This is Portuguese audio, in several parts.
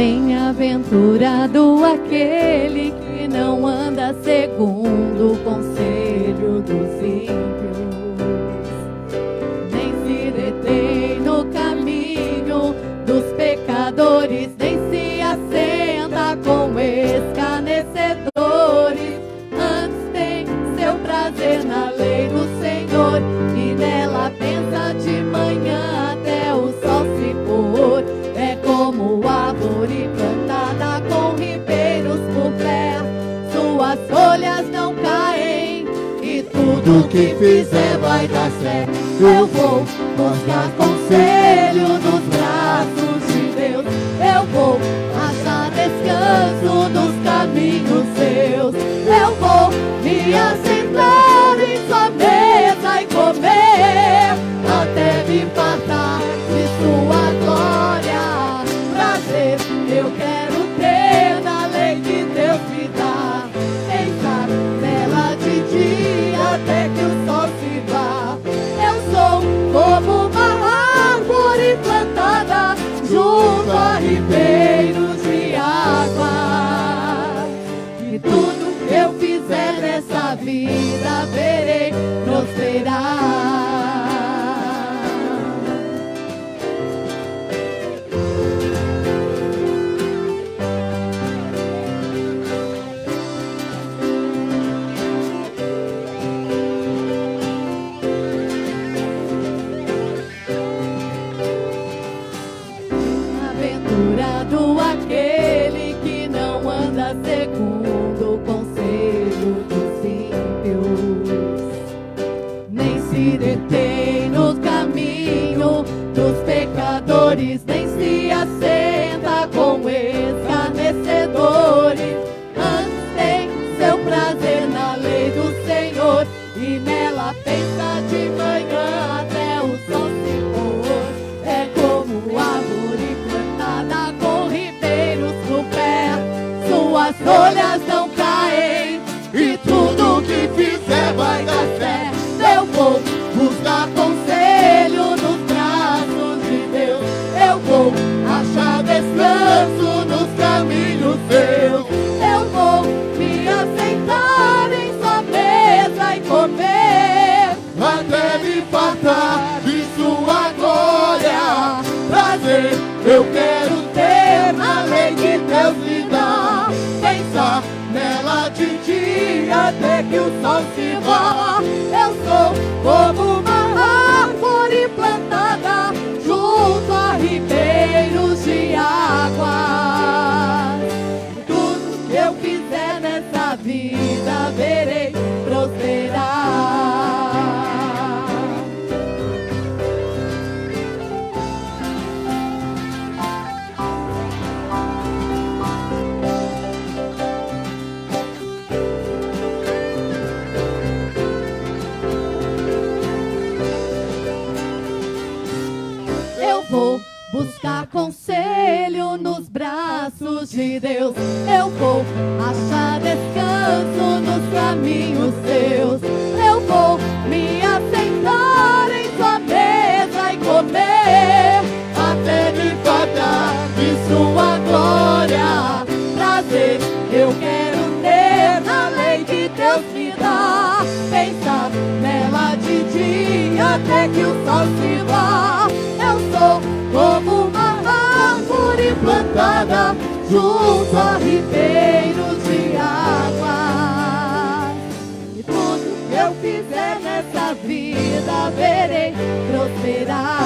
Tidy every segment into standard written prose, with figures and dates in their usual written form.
Bem-aventurado aquele que não anda segundo o conselho dos ímpios, nem se detém no caminho dos pecadores, nem se assenta com escarnecedores. Antes tem seu prazer na lei do Senhor, e nela pensa de manhã até o sol se pôr. É como árvore plantada com ribeiros por perto, suas folhas não caem, e tudo que fizer vai dar certo. Eu vou buscar conselho nos braços de Deus, eu vou achar descanso nos caminhos seus, eu vou me assentar em sua mesa e comer até me fartar de sua glória. Prazer eu quero ter na lei que Deus me dá, pensar nela de dia até que o sol se vá. Eu sou como uma árvore plantada junto a ribeiros de água, e tudo que eu fizer nessa vida verei prosperar. Bem-aventurado aquele que não anda segundo o conselho dos ímpios, nem se detém no caminho dos pecadores, nem se assenta com escarnecedores. Antes tem seu prazer na lei do Senhor, e nela pensa de manhã até o sol se pôr. É como árvore plantada com ribeiros por perto, suas folhas não caem, e tudo que fizer vai dar certo. Eu vou buscar conselho nos braços de Deus, eu vou achar descanso nos caminhos seus, eu vou me assentar em sua mesa e comer até me fartar de sua glória. Prazer eu quero ter na lei que Deus me dá, pensar nela de dia até que o sol se vá. Eu sou como uma árvore plantada junto a ribeiros de água, tudo que eu fizer nessa vida verei prosperar. Eu vou buscar conselho nos braços de Deus, eu vou achar descanso nos caminhos seus, eu vou me assentar em sua mesa e comer até me fartar de sua glória. Prazer eu quero ter na lei que Deus me dá, pensar nela de dia até que o sol se vá. Eu sou como uma árvore plantada junto a ribeiros de água, e tudo que eu fizer nessa vida verei prosperar.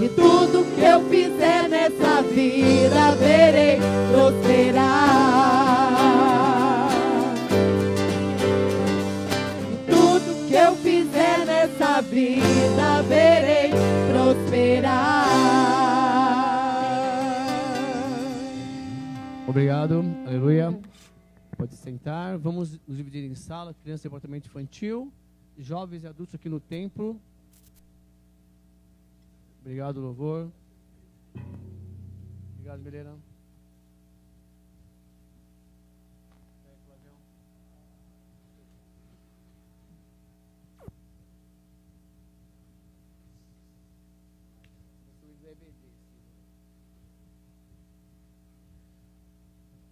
E tudo que eu fizer nessa vida verei prosperar. E tudo que eu fizer nessa vida verei prosperar. Obrigado, aleluia. Pode sentar. Vamos nos dividir em sala, criança, departamento infantil, jovens e adultos aqui no templo. Obrigado, louvor. Obrigado, Milena.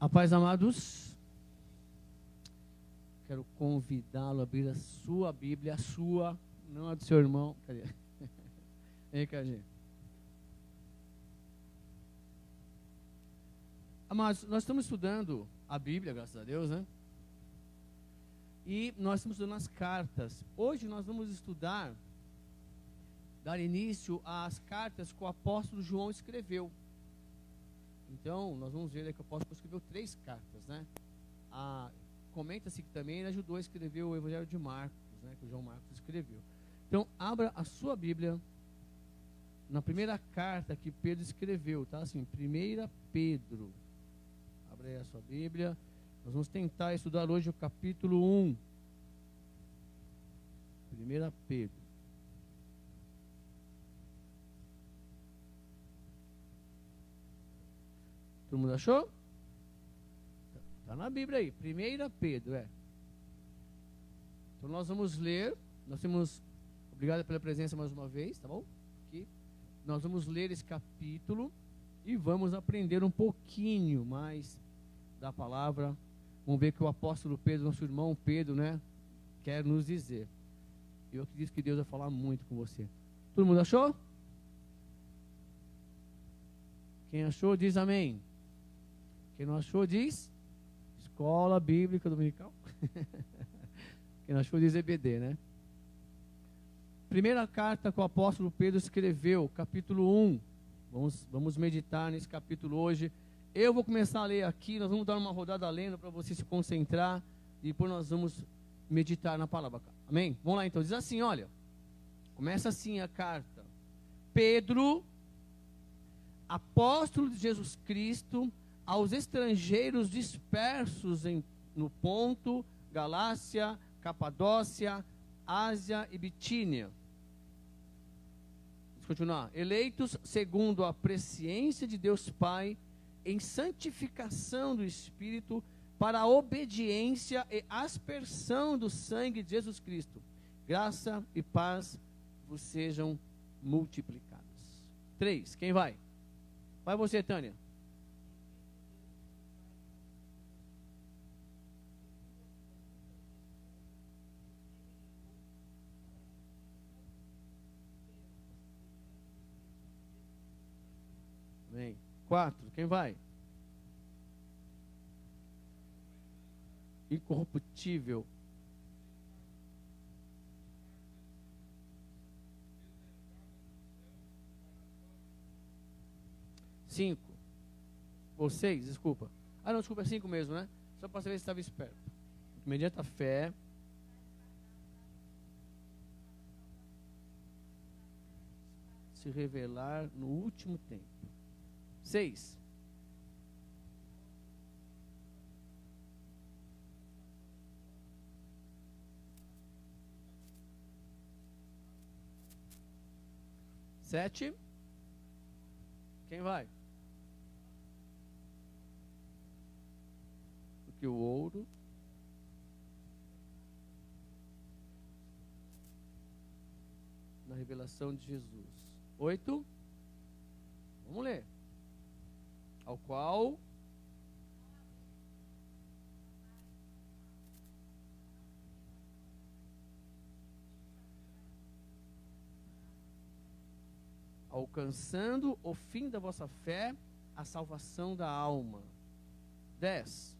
A paz, amados. Quero convidá-lo a abrir a sua Bíblia, a sua, não a do seu irmão. Cadê? Vem cá, gente. Amados, nós estamos estudando a Bíblia, graças a Deus, né? E nós estamos estudando as cartas. Hoje nós vamos estudar, dar início às cartas que o apóstolo João escreveu. Então, nós vamos ver que o apóstolo escreveu 3 cartas, né? Comenta-se que também ele ajudou a escrever o Evangelho de Marcos, né? Que o João Marcos escreveu. Então, abra a sua Bíblia na primeira carta que Pedro escreveu, tá? Assim, 1 Pedro. Abra aí a sua Bíblia. Nós vamos tentar estudar hoje o capítulo 1. 1 Pedro. Todo mundo achou? Está na Bíblia aí. 1 Pedro, Então nós vamos ler. Nós temos... Obrigado pela presença mais uma vez, tá bom? Aqui. Nós vamos ler esse capítulo e vamos aprender um pouquinho mais da palavra. Vamos ver o que o apóstolo Pedro, nosso irmão Pedro, né, quer nos dizer. Eu acredito que Deus vai falar muito com você. Todo mundo achou? Quem achou, diz amém. Quem não achou, diz Escola Bíblica Dominical. Quem não achou, diz EBD, né? Primeira carta que o apóstolo Pedro escreveu, capítulo 1. Vamos meditar nesse capítulo hoje. Eu vou começar a ler aqui, nós vamos dar uma rodada lendo para você se concentrar e depois nós vamos meditar na palavra. Amém? Vamos lá então, diz assim, olha, começa assim a carta. Pedro, apóstolo de Jesus Cristo, aos estrangeiros dispersos no Ponto, Galácia, Capadócia, Ásia e Bitínia. Vamos continuar. Eleitos segundo a presciência de Deus Pai, em santificação do Espírito, para a obediência e aspersão do sangue de Jesus Cristo. Graça e paz vos sejam multiplicadas. 3, quem vai? Vai você, Tânia. Amém. 4, quem vai? Incorruptível. 5. Ou 6, desculpa. Não, desculpa, é 5 mesmo, né? Só para saber se estava esperto. Imediata fé. Se revelar no último tempo. 6. Sete. Quem vai? Porque o ouro na revelação de Jesus. 8. Vamos ler. Ao qual alcançando o fim da vossa fé, a salvação da alma. 10.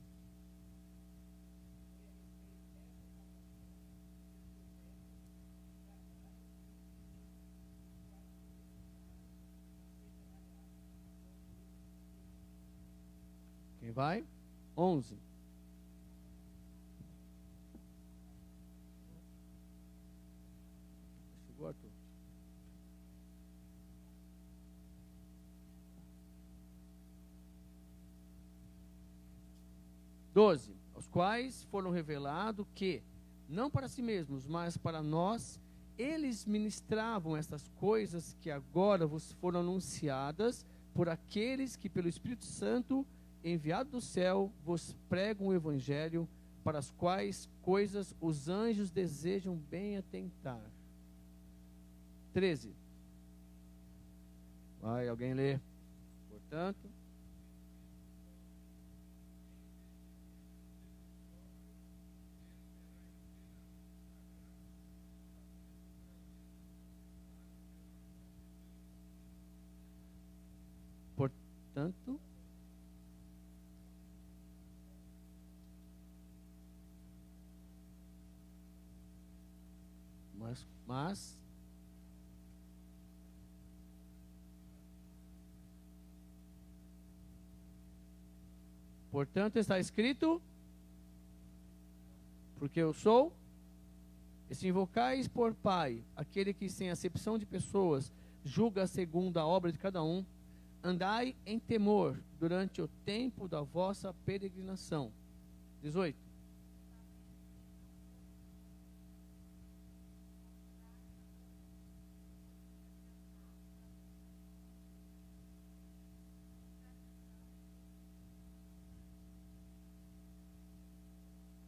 Quem vai? 11. Chegou, Arthur? 12. Aos quais foram revelado que, não para si mesmos, mas para nós, eles ministravam estas coisas que agora vos foram anunciadas por aqueles que pelo Espírito Santo, enviado do céu, vos pregam o Evangelho, para as quais coisas os anjos desejam bem atentar. 13. Vai, alguém lê. Portanto, mas portanto está escrito, porque eu sou, e se invocais por Pai, aquele que sem acepção de pessoas julga segundo a obra de cada um, andai em temor durante o tempo da vossa peregrinação. 18.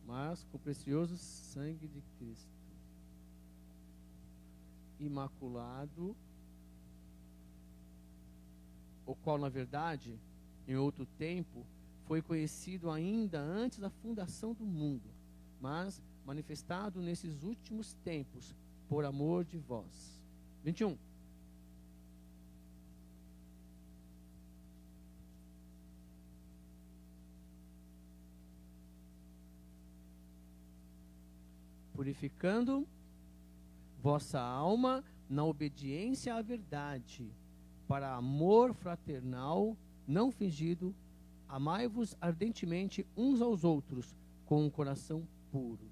Mas com o precioso sangue de Cristo, imaculado, o qual, na verdade, em outro tempo, foi conhecido ainda antes da fundação do mundo, mas manifestado nesses últimos tempos, por amor de vós. 21. Purificando vossa alma na obediência à verdade, para amor fraternal, não fingido, amai-vos ardentemente uns aos outros, com um coração puro.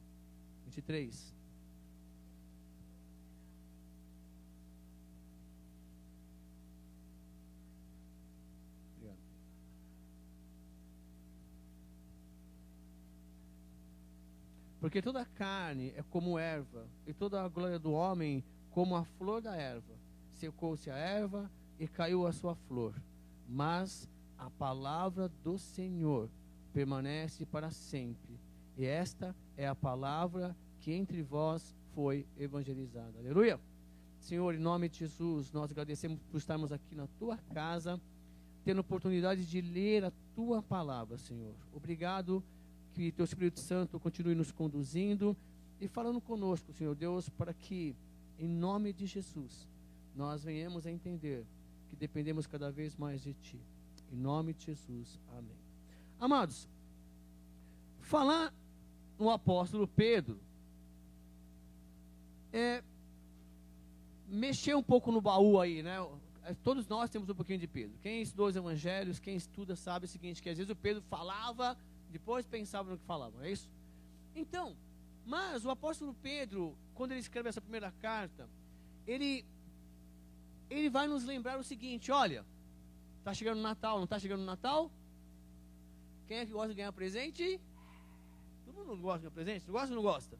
23. Obrigado. Porque toda a carne é como erva, e toda a glória do homem como a flor da erva. Secou-se a erva e caiu a sua flor. Mas a palavra do Senhor permanece para sempre. E esta é a palavra que entre vós foi evangelizada. Aleluia! Senhor, em nome de Jesus, nós agradecemos por estarmos aqui na tua casa, tendo oportunidade de ler a tua palavra, Senhor. Obrigado que teu Espírito Santo continue nos conduzindo e falando conosco, Senhor Deus, para que, em nome de Jesus, nós venhamos a entender que dependemos cada vez mais de Ti. Em nome de Jesus, amém. Amados, falar no apóstolo Pedro é mexer um pouco no baú aí, né? Todos nós temos um pouquinho de Pedro. Quem estudou os evangelhos, quem estuda sabe o seguinte, que às vezes o Pedro falava, depois pensava no que falava, não é isso? Então, mas o apóstolo Pedro, quando ele escreve essa primeira carta, ele vai nos lembrar o seguinte, olha, está chegando o Natal, não está chegando o Natal? Quem é que gosta de ganhar presente? Todo mundo gosta de ganhar presente? Não gosta ou não gosta?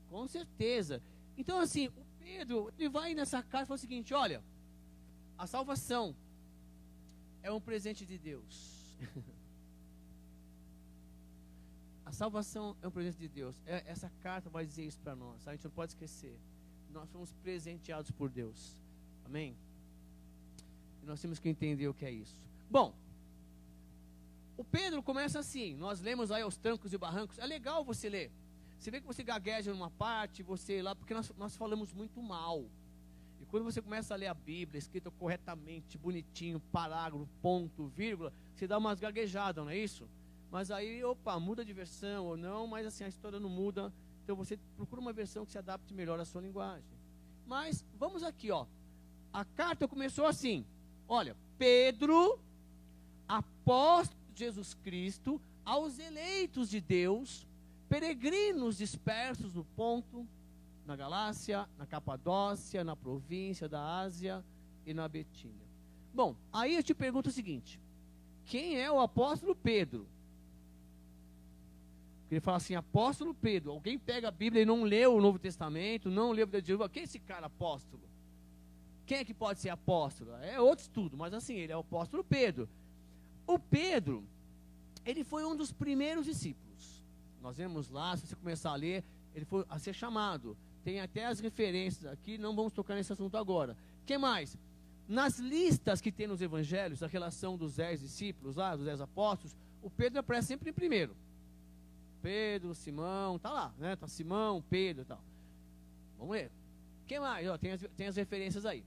Com certeza. Então assim, o Pedro, ele vai nessa carta e fala o seguinte, olha, a salvação é um presente de Deus. A salvação é um presente de Deus. Essa carta vai dizer isso para nós. A gente não pode esquecer. Nós fomos presenteados por Deus. Amém? E nós temos que entender o que é isso. Bom, o Pedro começa assim. Nós lemos aí aos trancos e barrancos. É legal você ler. Você vê que você gagueja numa parte, você lá, porque nós falamos muito mal. E quando você começa a ler a Bíblia, escrita corretamente, bonitinho, parágrafo, ponto, vírgula, você dá umas gaguejadas, não é isso? Mas aí, opa, muda de versão ou não, mas assim, a história não muda. Então você procura uma versão que se adapte melhor à sua linguagem. Mas, vamos aqui, ó. A carta começou assim. Olha, Pedro, apóstolo de Jesus Cristo, aos eleitos de Deus, peregrinos dispersos no Ponto, na Galácia, na Capadócia, na província da Ásia e na Betínia. Bom, aí eu te pergunto o seguinte. Quem é o apóstolo Pedro? Porque ele fala assim, apóstolo Pedro. Alguém pega a Bíblia e não leu o Novo Testamento, não leu a Bíblia de Jesus. Quem é esse cara apóstolo? Quem é que pode ser apóstolo? É outro estudo, mas assim, ele é o apóstolo Pedro. O Pedro, ele foi um dos primeiros discípulos. Nós vemos lá, se você começar a ler, ele foi a ser chamado. Tem até as referências aqui, não vamos tocar nesse assunto agora. O que mais? nas listas que tem nos evangelhos, a relação dos 10 discípulos lá, dos 10 apóstolos, o Pedro aparece sempre em primeiro. Pedro, Simão, tá lá, né? Tá Simão, Pedro e tal. Vamos ler. O que mais? Ó, tem as referências aí.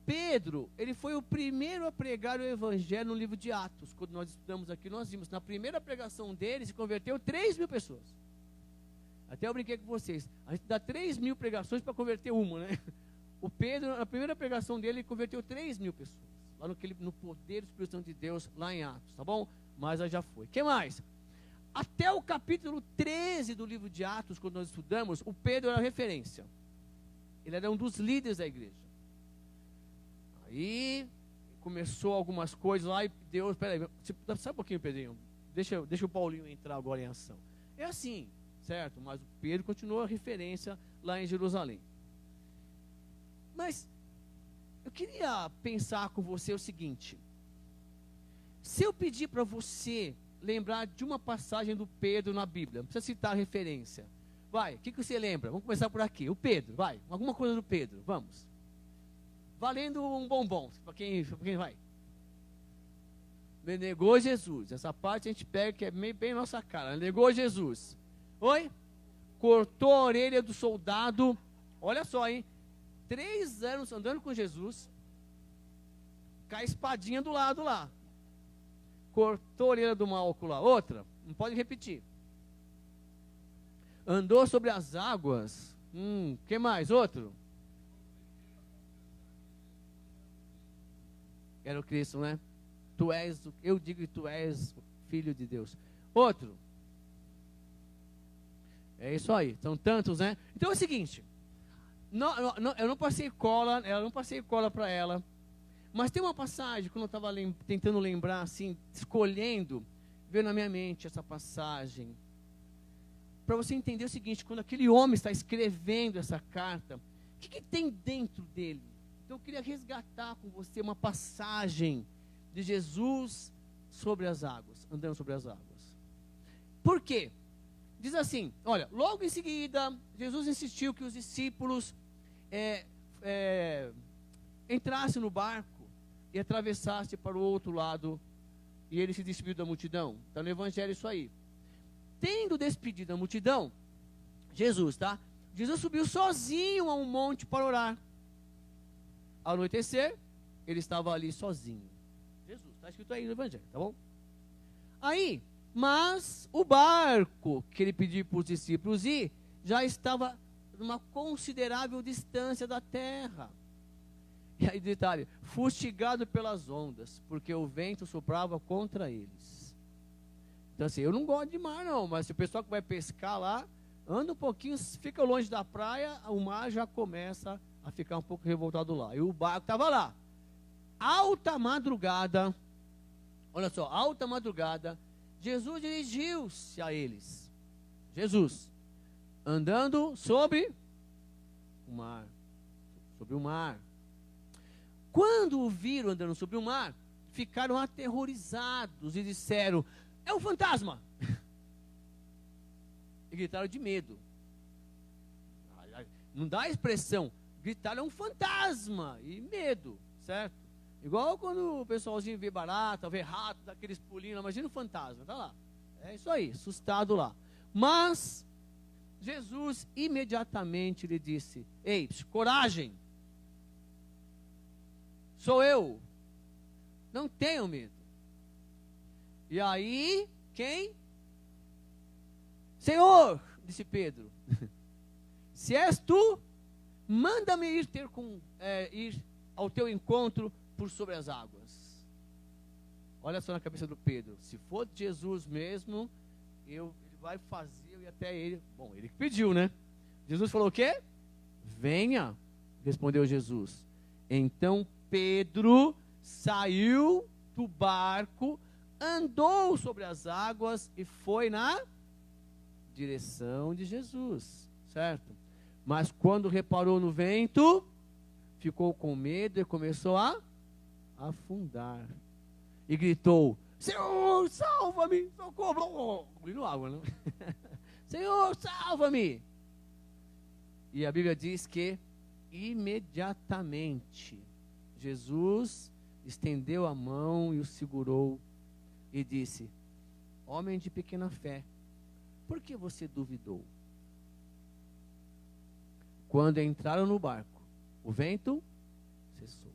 Pedro, ele foi o primeiro a pregar o evangelho no livro de Atos. Quando nós estudamos aqui, nós vimos, na primeira pregação dele, se converteu 3.000 pessoas. Até eu brinquei com vocês, a gente dá 3.000 pregações para converter uma, né? O Pedro, na primeira pregação dele, ele converteu 3.000 pessoas. Lá no poder do Espírito Santo de Deus, lá em Atos, tá bom? Mas aí já foi. O que mais? Até o capítulo 13 do livro de Atos, quando nós estudamos, o Pedro era referência. Ele era um dos líderes da igreja. Aí começou algumas coisas lá e Deus, peraí, sabe um pouquinho, Pedrinho? Deixa o Paulinho entrar agora em ação. É assim, certo? Mas o Pedro continuou a referência lá em Jerusalém. Mas eu queria pensar com você o seguinte: se eu pedir para você lembrar de uma passagem do Pedro na Bíblia, não precisa citar a referência. Vai, o que você lembra? Vamos começar por aqui. O Pedro, vai, alguma coisa do Pedro, vamos. Valendo um bombom, para quem vai. Negou Jesus. Essa parte a gente pega que é bem nossa cara. Negou Jesus. Oi? Cortou a orelha do soldado. Olha só, hein? 3 anos andando com Jesus. Com a espadinha do lado lá. Cortou a orelha do maluco lá. Outra, não pode repetir. Andou sobre as águas. Que mais? Outro? Era o Cristo, né? Eu digo que tu és filho de Deus. Outro. É isso aí. São tantos, né? Então é o seguinte. Eu não passei cola, para ela. Mas tem uma passagem, quando eu estava tentando lembrar, assim, escolhendo, veio na minha mente essa passagem. Para você entender o seguinte, quando aquele homem está escrevendo essa carta, o que tem dentro dele? Então eu queria resgatar com você uma passagem de Jesus sobre as águas, andando sobre as águas. Por quê? Diz assim, olha, logo em seguida, Jesus insistiu que os discípulos entrassem no barco e atravessassem para o outro lado, e ele se despediu da multidão. Está no Evangelho isso aí. Tendo despedido a multidão, Jesus subiu sozinho a um monte para orar. Ao anoitecer, ele estava ali sozinho. Jesus, está escrito aí no Evangelho, tá bom? Aí, mas o barco que ele pediu para os discípulos ir, já estava numa considerável distância da terra. E aí, detalhe, fustigado pelas ondas, porque o vento soprava contra eles. Então assim, eu não gosto de mar não, mas se o pessoal que vai pescar lá, anda um pouquinho, fica longe da praia, o mar já começa a ficar um pouco revoltado lá. E o barco estava lá. Alta madrugada, olha só, alta madrugada, Jesus dirigiu-se a eles. Jesus, andando sobre o mar. Sobre o mar. Quando o viram andando sobre o mar, ficaram aterrorizados e disseram, é um fantasma. E gritaram de medo. Não dá a expressão. Gritaram, é um fantasma. E medo, certo? Igual quando o pessoalzinho vê barata, vê rato, dá aqueles pulinhos. Imagina o fantasma, tá lá. É isso aí, assustado lá. Mas Jesus imediatamente lhe disse, ei, coragem. Sou eu. Não tenham medo. E aí, quem? Senhor, disse Pedro, se és tu, manda-me ir ao teu encontro por sobre as águas. Olha só na cabeça do Pedro, se for Jesus mesmo, ele vai fazer, eu ir até ele. Bom, ele que pediu, né? Jesus falou o quê? Venha, respondeu Jesus. Então Pedro saiu do barco, andou sobre as águas e foi na direção de Jesus, certo? Mas quando reparou no vento, ficou com medo e começou a afundar. E gritou, Senhor, salva-me, socorro. Engolindo água, não? Senhor, salva-me. E a Bíblia diz que imediatamente Jesus estendeu a mão e o segurou e disse: homem de pequena fé, por que você duvidou? Quando entraram no barco, o vento cessou.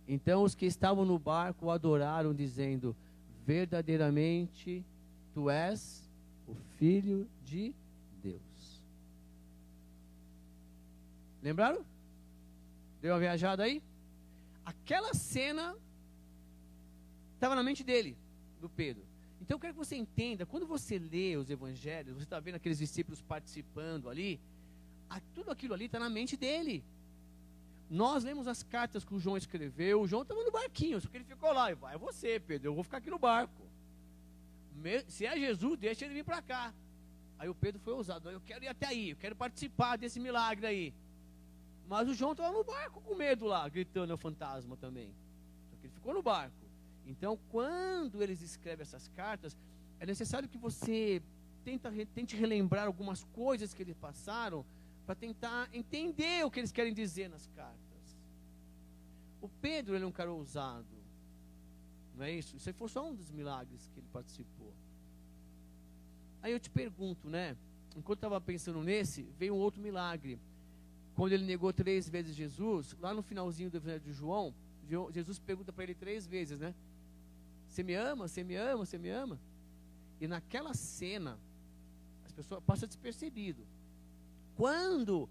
Então os que estavam no barco o adoraram, dizendo: verdadeiramente tu és o Filho de Deus. Lembraram? Deu uma viajada aí? Aquela cena estava na mente dele, do Pedro. Então eu quero que você entenda, quando você lê os evangelhos, você está vendo aqueles discípulos participando ali, tudo aquilo ali está na mente dele. Nós lemos as cartas que o João escreveu, o João estava no barquinho, só que ele ficou lá, e vai você, Pedro, eu vou ficar aqui no barco. Se é Jesus, deixa ele vir para cá. Aí o Pedro foi ousado, eu quero ir até aí, eu quero participar desse milagre aí. Mas o João estava no barco com medo lá, gritando ao fantasma também. Só que ele ficou no barco. Então, quando eles escrevem essas cartas, é necessário que você tente relembrar algumas coisas que eles passaram, para tentar entender o que eles querem dizer nas cartas. O Pedro, ele é um cara ousado. Não é isso? Isso aí foi só um dos milagres que ele participou. Aí eu te pergunto, né? Enquanto eu estava pensando nesse, veio um outro milagre. Quando ele negou 3 vezes Jesus, lá no finalzinho do Evangelho de João, Jesus pergunta para ele 3 vezes, né? Você me ama? Você me ama? Você me ama? E naquela cena, as pessoas passam despercebido. Quando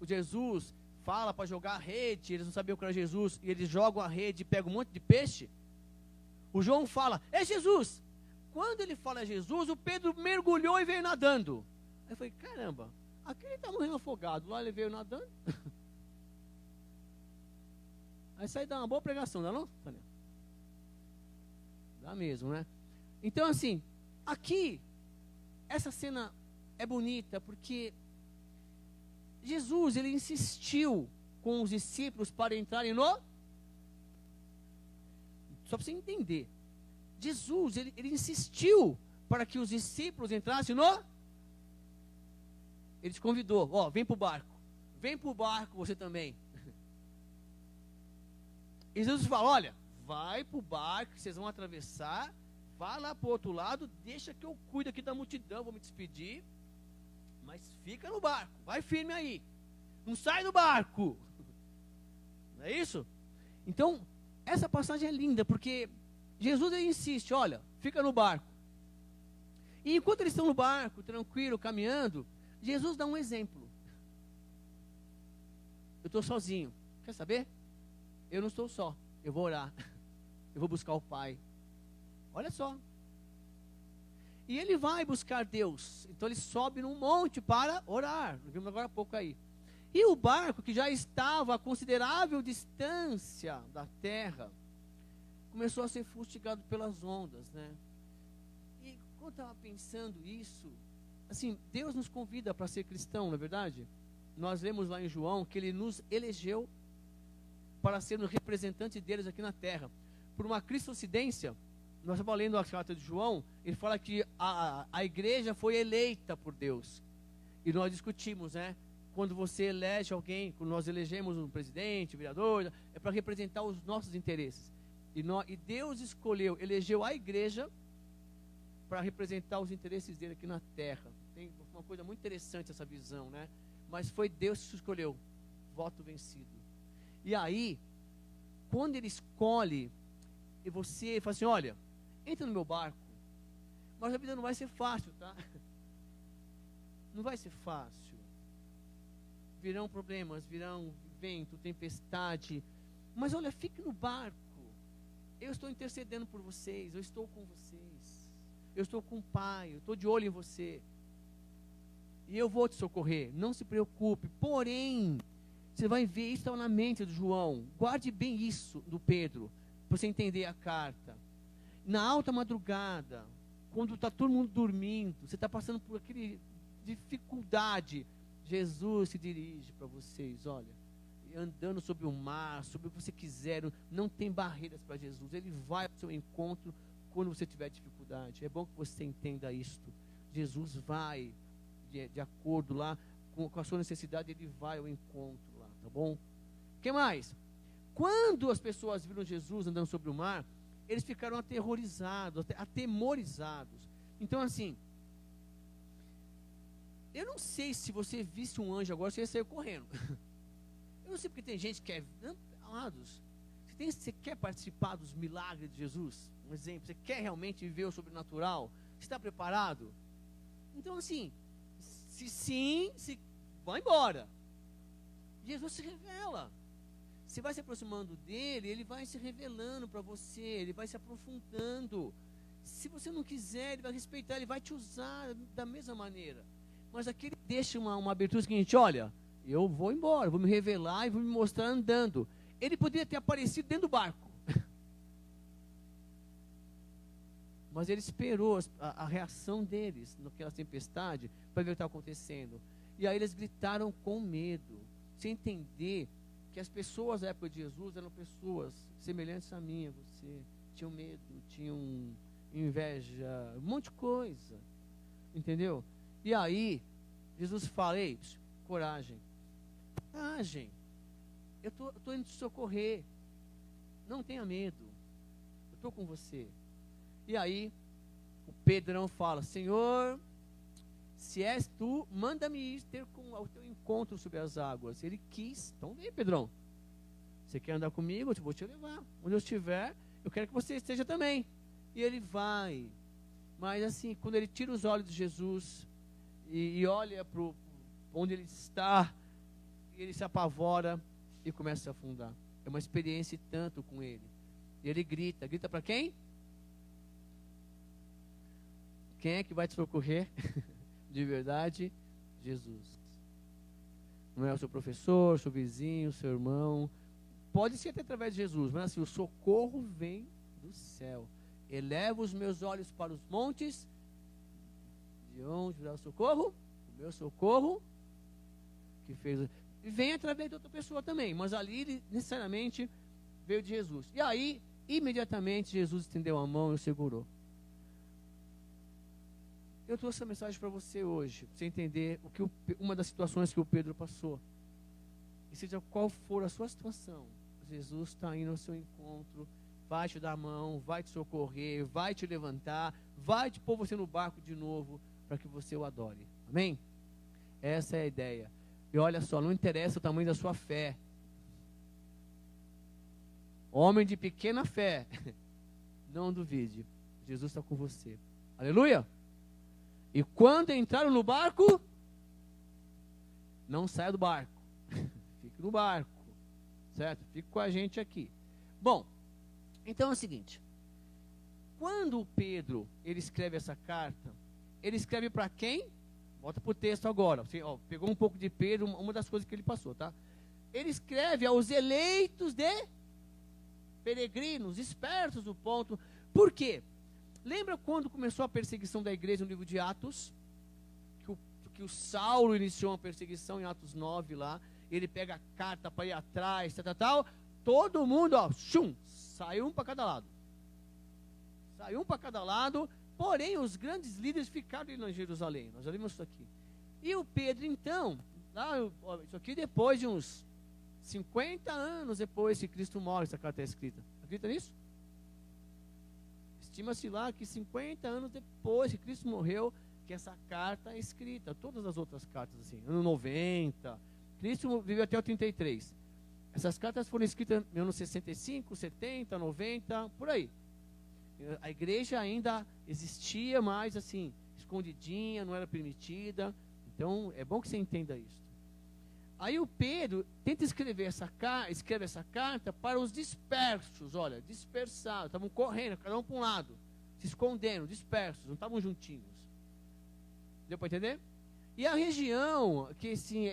Jesus fala para jogar a rede, eles não sabiam que era Jesus, e eles jogam a rede e pegam um monte de peixe, o João fala: é Jesus. Quando ele fala é Jesus, o Pedro mergulhou e veio nadando. Aí eu falei: caramba, aqui ele está morrendo afogado, lá ele veio nadando. Aí isso aí dá uma boa pregação, não é não? Dá mesmo, né? Então assim, aqui, essa cena é bonita, porque Jesus, ele insistiu com os discípulos para entrarem no... Só para você entender. Jesus, ele insistiu para que os discípulos entrassem no... Ele te convidou, ó, vem para o barco. Vem para o barco você também. E Jesus fala: olha, vai para o barco, vocês vão atravessar, vá lá para o outro lado, deixa que eu cuido aqui da multidão, vou me despedir. Mas fica no barco, vai firme aí. Não sai do barco. Não é isso? Então, essa passagem é linda, porque Jesus, ele insiste: olha, fica no barco. E enquanto eles estão no barco, tranquilo, caminhando, Jesus dá um exemplo. Eu estou sozinho. Quer saber? Eu não estou só. Eu vou orar. Eu vou buscar o Pai. Olha só. E ele vai buscar Deus. Então ele sobe num monte para orar. Vimos agora há pouco aí. E o barco, que já estava a considerável distância da terra, começou a ser fustigado pelas ondas, né? E quando eu estava pensando isso, assim, Deus nos convida para ser cristão, não é verdade? Nós lemos lá em João que ele nos elegeu para sermos representantes deles aqui na terra. Por uma cristocidência, nós estamos lendo a carta de João, ele fala que a igreja foi eleita por Deus. E nós discutimos, né? Quando você elege alguém, quando nós elegemos um presidente, um vereador, é para representar os nossos interesses. E Deus escolheu, elegeu a igreja para representar os interesses dele aqui na terra. Tem uma coisa muito interessante essa visão, né? Mas foi Deus que escolheu, voto vencido. E aí, quando ele escolhe, e você fala assim: olha, entra no meu barco, mas a vida não vai ser fácil, tá? Não vai ser fácil. Virão problemas, virão vento, tempestade, mas olha, fique no barco. Eu estou intercedendo por vocês, eu estou com vocês, eu estou com o Pai, eu estou de olho em você, e eu vou te socorrer, não se preocupe. Porém, você vai ver, isso estava na mente do João, guarde bem isso do Pedro, para você entender a carta. Na alta madrugada, quando está todo mundo dormindo, você está passando por aquela dificuldade, Jesus se dirige para vocês, olha, andando sobre o mar, sobre o que você quiser, não tem barreiras para Jesus. Ele vai ao seu encontro quando você tiver dificuldade. É bom que você entenda isto. Jesus vai de acordo lá com a sua necessidade, ele vai ao encontro lá, tá bom? O que mais? Quando as pessoas viram Jesus andando sobre o mar, eles ficaram aterrorizados, atemorizados. Então, assim, eu não sei se você visse um anjo agora, você ia sair correndo. Eu não sei porque tem gente que quer, amados, você quer participar dos milagres de Jesus? Um exemplo, você quer realmente viver o sobrenatural? Você está preparado? Então, assim, se sim, vai embora. Jesus se revela. Você vai se aproximando dele, ele vai se revelando para você, ele vai se aprofundando. Se você não quiser, ele vai respeitar, ele vai te usar da mesma maneira. Mas aqui ele deixa uma abertura seguinte: olha, eu vou embora, vou me revelar e vou me mostrar andando. Ele poderia ter aparecido dentro do barco. Mas ele esperou a reação deles naquela tempestade para ver o que estava acontecendo. E aí eles gritaram com medo, sem entender que as pessoas da época de Jesus eram pessoas semelhantes a mim, a você. Tinham medo, tinham inveja, um monte de coisa. Entendeu? E aí, Jesus fala: ei, coragem. Coragem. Eu estou indo te socorrer. Não tenha medo. Eu estou com você. E aí, o Pedrão fala: Senhor, se és tu, manda-me ir ter com o teu encontro sobre as águas. Ele quis. Então vem, Pedrão. Você quer andar comigo? Eu vou te levar. Onde eu estiver, eu quero que você esteja também. E ele vai. Mas assim, quando ele tira os olhos de Jesus e olha para onde ele está, ele se apavora e começa a afundar. É uma experiência tanto com ele. E ele grita. Grita para quem? Quem é que vai te socorrer? De verdade, Jesus. Não é o seu professor, seu vizinho, seu irmão. Pode ser até através de Jesus, mas assim, o socorro vem do céu. Eleva os meus olhos para os montes. De onde virá o socorro? O meu socorro que fez. E vem através de outra pessoa também, mas ali ele necessariamente veio de Jesus. E aí, imediatamente, Jesus estendeu a mão e o segurou. Eu trouxe essa mensagem para você hoje, para você entender uma das situações que o Pedro passou. E seja qual for a sua situação, Jesus está indo ao seu encontro, vai te dar a mão, vai te socorrer, vai te levantar, vai te pôr você no barco de novo, para que você o adore. Amém? Essa é a ideia. E olha só, não interessa o tamanho da sua fé. Homem de pequena fé, não duvide, Jesus está com você. Aleluia! E quando entraram no barco, não saia do barco. Fique no barco. Certo? Fique com a gente aqui. Bom, então é o seguinte. Quando o Pedro, ele escreve essa carta, ele escreve para quem? Volta para o texto agora. Você, pegou um pouco de Pedro, uma das coisas que ele passou, tá? Ele escreve aos eleitos de peregrinos, espertos do ponto. Por quê? Lembra quando começou a perseguição da igreja no livro de Atos? Que o Saulo iniciou uma perseguição em Atos 9 lá. Ele pega a carta para ir atrás, tal. Todo mundo, saiu um para cada lado. Saiu um para cada lado. Porém, os grandes líderes ficaram ali em Jerusalém. Nós já vimos isso aqui. E o Pedro, então, isso aqui depois de uns 50 anos depois que Cristo morre, essa carta é escrita. Acredita nisso? Estima-se lá que 50 anos depois que Cristo morreu, que essa carta é escrita. Todas as outras cartas, assim, ano 90. Cristo viveu até o 33. Essas cartas foram escritas em anos 65, 70, 90, por aí. A igreja ainda existia, mas assim, escondidinha, não era permitida. Então, é bom que você entenda isso. Aí o Pedro tenta escreve essa carta para os dispersos, olha, dispersados, estavam correndo, cada um para um lado, se escondendo, dispersos, não estavam juntinhos. Deu para entender? E a região, que assim,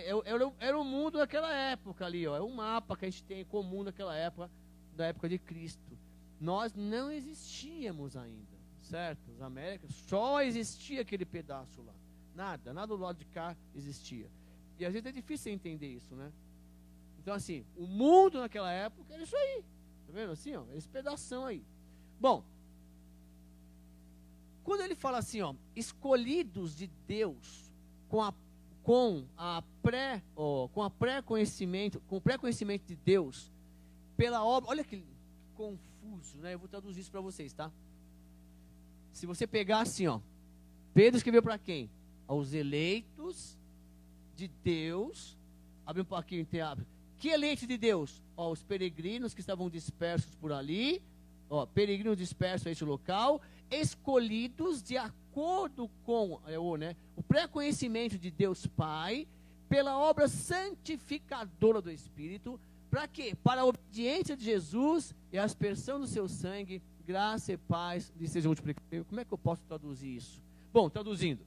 era o mundo daquela época ali, é um mapa que a gente tem em comum daquela época, da época de Cristo. Nós não existíamos ainda, certo? As Américas, só existia aquele pedaço lá. Nada do lado de cá existia. E às vezes é difícil entender isso, né? Então assim, o mundo naquela época era isso aí. Tá vendo assim, esse pedação aí. Bom, quando ele fala assim, escolhidos de Deus com o pré-conhecimento de Deus, pela obra, olha que confuso, né? Eu vou traduzir isso para vocês, tá? Se você pegar assim, ó, Pedro escreveu para quem? Aos eleitos de Deus. Abre um pouquinho, abre. Que eleitos de Deus? Ó, os peregrinos que estavam dispersos por ali, ó, peregrinos dispersos a esse local, escolhidos de acordo com o pré-conhecimento de Deus Pai, pela obra santificadora do Espírito, para quê? Para a obediência de Jesus e a aspersão do seu sangue, graça e paz lhe sejam multiplicadas. Como é que eu posso traduzir isso? Bom, traduzindo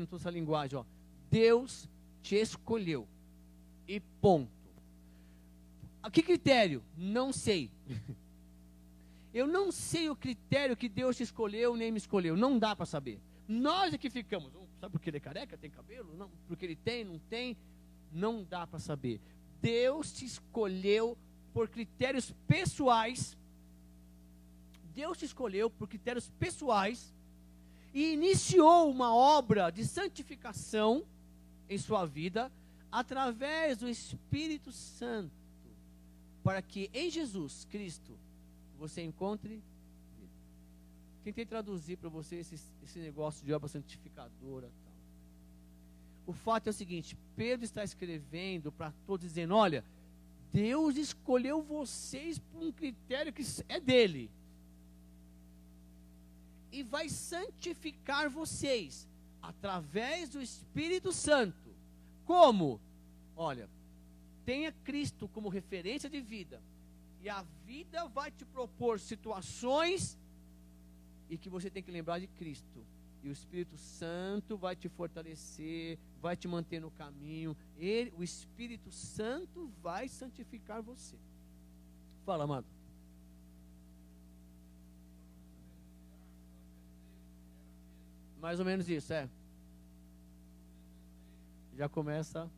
toda essa linguagem, ó. Deus te escolheu e ponto. A que critério? Não sei. Eu não sei o critério que Deus te escolheu nem me escolheu, não dá para saber. Nós é que ficamos, sabe porque ele é careca, tem cabelo? Não, porque ele tem, não tem, não dá para saber. Deus te escolheu por critérios pessoais. Deus te escolheu por critérios pessoais e iniciou uma obra de santificação em sua vida através do Espírito Santo, para que em Jesus Cristo você encontre vida. Tentei traduzir para você esse negócio de obra santificadora. Tal. O fato é o seguinte, Pedro está escrevendo para todos, dizendo, olha, Deus escolheu vocês por um critério que é dele. E vai santificar vocês através do Espírito Santo. Como? Olha, tenha Cristo como referência de vida. E a vida vai te propor situações e que você tem que lembrar de Cristo. E o Espírito Santo vai te fortalecer, vai te manter no caminho. O Espírito Santo vai santificar você. Fala, amado. Mais ou menos isso, é. Já começa.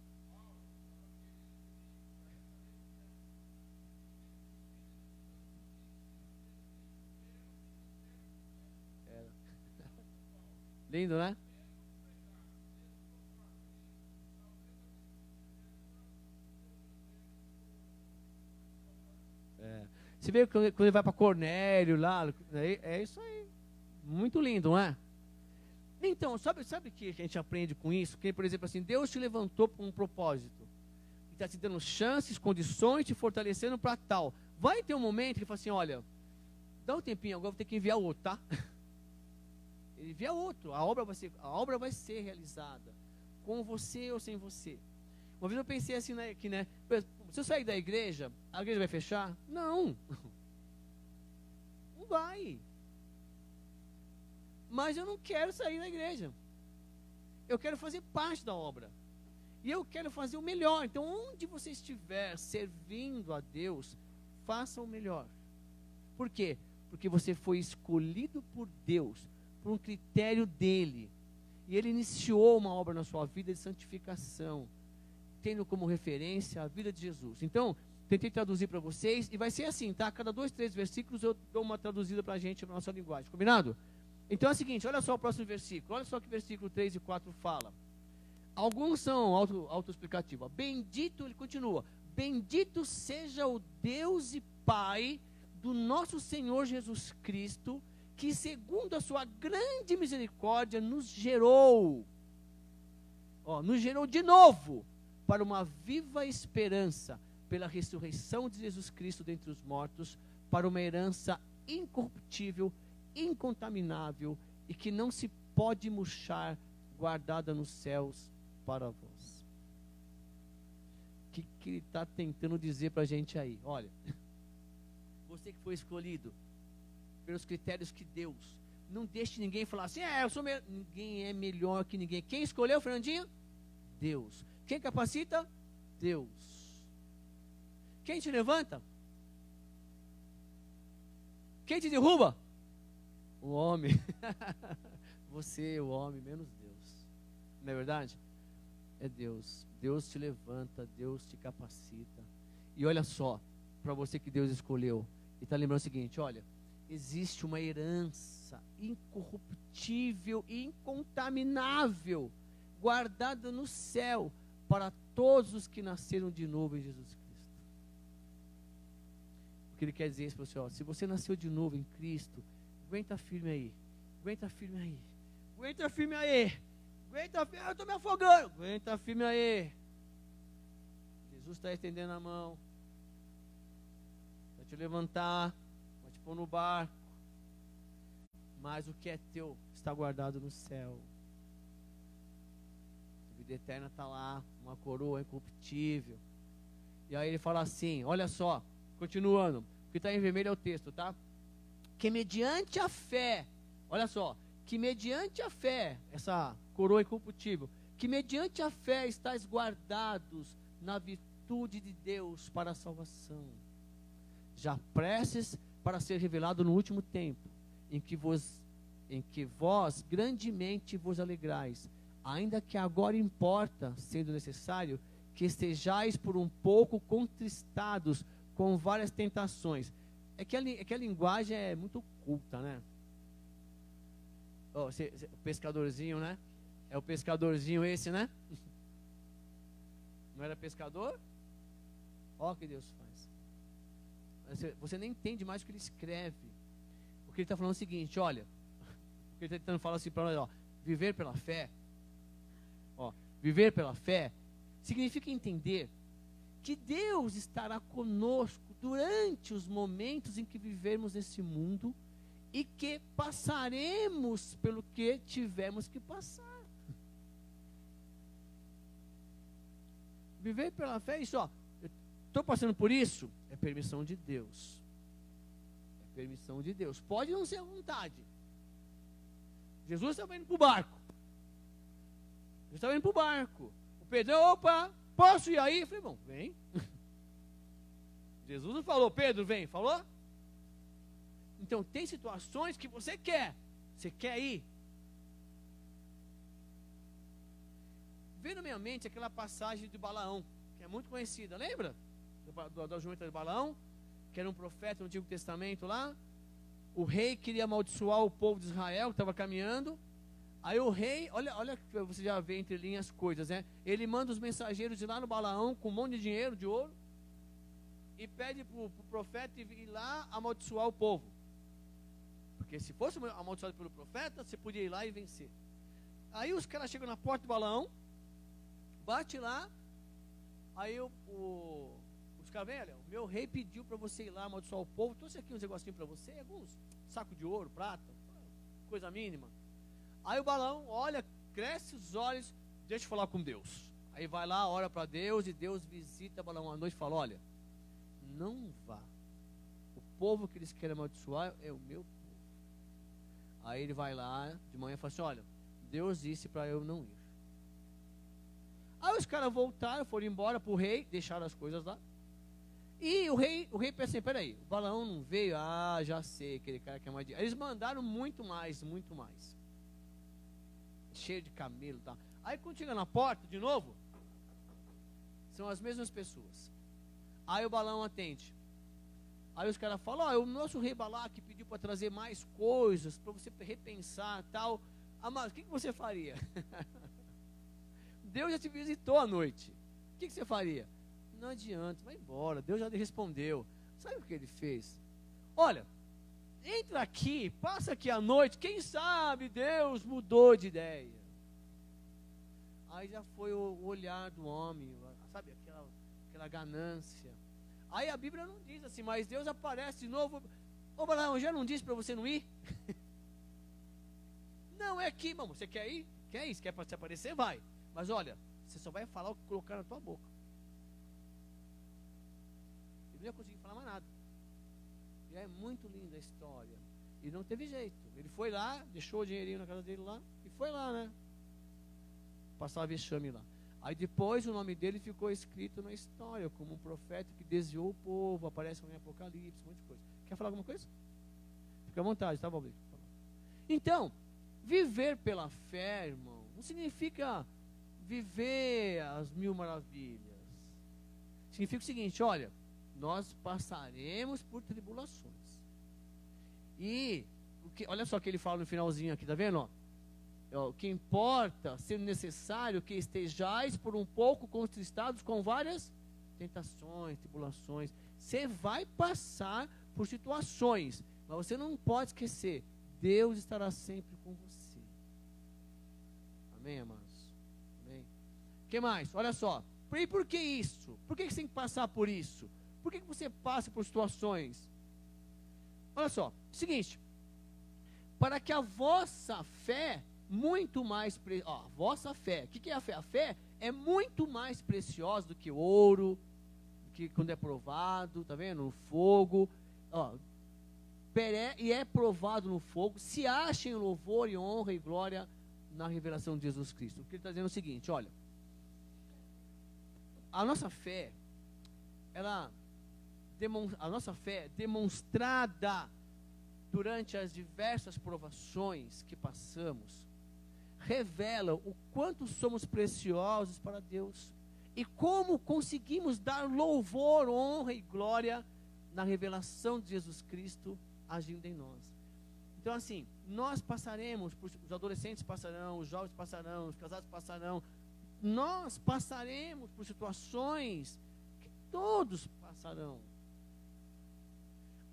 Lindo, né? Você vê quando ele vai para Cornélio lá, é isso aí. Muito lindo, não é? Então, sabe o que a gente aprende com isso? Que, por exemplo, assim, Deus te levantou para um propósito. E está te dando chances, condições, te fortalecendo para tal. Vai ter um momento que ele fala assim, olha, dá um tempinho, agora vou ter que enviar outro, tá? Ele envia outro, a obra vai ser realizada, com você ou sem você. Uma vez eu pensei assim, né, que, né, se eu sair da igreja, a igreja vai fechar? Não. Não vai. Mas eu não quero sair da igreja. Eu quero fazer parte da obra. E eu quero fazer o melhor. Então, onde você estiver servindo a Deus, faça o melhor. Por quê? Porque você foi escolhido por Deus, por um critério dele. E ele iniciou uma obra na sua vida de santificação, tendo como referência a vida de Jesus. Então, tentei traduzir para vocês, e vai ser assim, tá? Cada 2, 3 versículos eu dou uma traduzida para a gente na nossa linguagem. Combinado? Então é o seguinte, olha só o próximo versículo. Olha só que versículo 3 e 4 fala. Alguns são autoexplicativos. Bendito, ele continua. Bendito seja o Deus e Pai do nosso Senhor Jesus Cristo, que segundo a sua grande misericórdia nos gerou de novo para uma viva esperança pela ressurreição de Jesus Cristo dentre os mortos, para uma herança incorruptível, incontaminável e que não se pode murchar, guardada nos céus para vós. O que ele está tentando dizer para a gente aí? Olha, você que foi escolhido pelos critérios que Deus, não deixe ninguém falar assim, eu sou melhor. Ninguém é melhor que ninguém. Quem escolheu, Fernandinho? Deus. Quem capacita? Deus. Quem te levanta? Quem te derruba? O homem. Você, o homem, menos Deus. Não é verdade? É Deus. Deus te levanta, Deus te capacita. E olha só, para você que Deus escolheu, e está lembrando o seguinte, olha, existe uma herança incorruptível e incontaminável, guardada no céu, para todos os que nasceram de novo em Jesus Cristo. que ele quer dizer isso para você, ó, se você nasceu de novo em Cristo, aguenta firme aí, aguenta firme aí, aguenta firme aí, aguenta firme, eu estou me afogando, aguenta firme aí. Jesus está estendendo a mão, vai te levantar, vai te pôr no barco, mas o que é teu está guardado no céu. A vida eterna está lá, uma coroa incorruptível. E aí ele fala assim, olha só, continuando, o que está em vermelho é o texto, tá? Que mediante a fé, olha só, que mediante a fé, essa coroa incorruptível, que mediante a fé estáis guardados na virtude de Deus para a salvação, já prestes para ser revelado no último tempo, em que vós grandemente vos alegrais, ainda que agora importa, sendo necessário, que estejais por um pouco contristados com várias tentações. É que a linguagem é muito culta, né? O pescadorzinho, né? É o pescadorzinho esse, né? Não era pescador? Ó, que Deus faz. Você nem entende mais o que ele escreve. Porque ele está falando o seguinte, olha. Porque ele está tentando falar assim para nós, ó. Viver pela fé. Ó, viver pela fé significa entender que Deus estará conosco durante os momentos em que vivermos nesse mundo e que passaremos pelo que tivermos que passar. Viver pela fé é isso, ó. Estou passando por isso, é permissão de Deus. É permissão de Deus. Pode não ser à vontade. Jesus estava indo para o barco. Jesus estava indo para o barco. O Pedro, opa, posso ir aí? Eu falei, bom, vem. Jesus não falou, Pedro, vem, falou? Então, tem situações que você quer ir. Veio na minha mente aquela passagem de Balaão, que é muito conhecida, lembra? Da jumenta de Balaão, que era um profeta no Antigo Testamento lá. O rei queria amaldiçoar o povo de Israel, que estava caminhando. Aí o rei, olha, você já vê entre linhas as coisas, né? Ele manda os mensageiros ir lá no Balaão com um monte de dinheiro, de ouro, e pede para o profeta ir lá amaldiçoar o povo. Porque se fosse amaldiçoado pelo profeta, você podia ir lá e vencer. Aí os caras chegam na porta do Balaão, bate lá, aí os caras vêm, olha, o meu rei pediu para você ir lá amaldiçoar o povo, trouxe aqui uns negocinhos para você, alguns sacos de ouro, prata, coisa mínima. Aí o Balaão olha, cresce os olhos, deixa eu falar com Deus. Aí vai lá, ora para Deus, e Deus visita Balaão à noite e fala, olha, não vá. O povo que eles querem amaldiçoar é o meu povo. Aí ele vai lá, de manhã, e fala assim, olha, Deus disse para eu não ir. Aí os caras voltaram, foram embora para o rei, deixaram as coisas lá. E o rei pensa assim, peraí, o Balaão não veio? Ah, já sei, aquele cara que é mais... Eles mandaram muito mais. Cheio de camelo e tal. Aí quando chega na porta, de novo, são as mesmas pessoas. Aí o Balaão atende. Aí os caras falam, o nosso rei Balaque pediu para trazer mais coisas, para você repensar e tal. Amado, o que você faria? Deus já te visitou à noite. O que você faria? Não adianta, vai embora. Deus já lhe respondeu. Sabe o que ele fez? Olha, entra aqui, passa aqui à noite. Quem sabe Deus mudou de ideia. Aí já foi o olhar do homem, sabe, aquela ganância. Aí a Bíblia não diz assim, mas Deus aparece de novo. Ô Balaão, já não disse para você não ir? Não, é aqui, irmão. Você quer ir? Quer ir? Se quer se aparecer, vai. Mas olha, você só vai falar o que colocar na tua boca. Ele não ia conseguir falar mais nada. E é muito linda a história. E não teve jeito. Ele foi lá, deixou o dinheirinho na casa dele lá, e foi lá, né? Passar vexame lá. Aí depois o nome dele ficou escrito na história, como um profeta que desviou o povo, aparece em Apocalipse, um monte de coisa. Quer falar alguma coisa? Fica à vontade, tá, Valdir? Então, viver pela fé, irmão, não significa viver as mil maravilhas. Significa o seguinte, olha, nós passaremos por tribulações. E, olha só o que ele fala no finalzinho aqui, tá vendo? Ó? O que importa, sendo necessário, que estejais por um pouco contristados com várias tentações, tribulações. Você vai passar por situações, mas você não pode esquecer, Deus estará sempre com você. Amém, amados? Amém? O que mais? Olha só. E por que isso? Por que você tem que passar por isso? Por que você passa por situações? Olha só, seguinte, para que a vossa fé, muito mais, a vossa fé, o que é a fé? A fé é muito mais preciosa do que ouro, do que quando é provado, tá vendo? No fogo, e é provado no fogo, se achem louvor e honra e glória na revelação de Jesus Cristo. O que ele está dizendo é o seguinte, olha, a nossa fé, a nossa fé demonstrada durante as diversas provações que passamos, revela o quanto somos preciosos para Deus e como conseguimos dar louvor, honra e glória na revelação de Jesus Cristo agindo em nós. Então assim, nós passaremos, os adolescentes passarão, os jovens passarão, os casados passarão, nós passaremos por situações que todos passarão.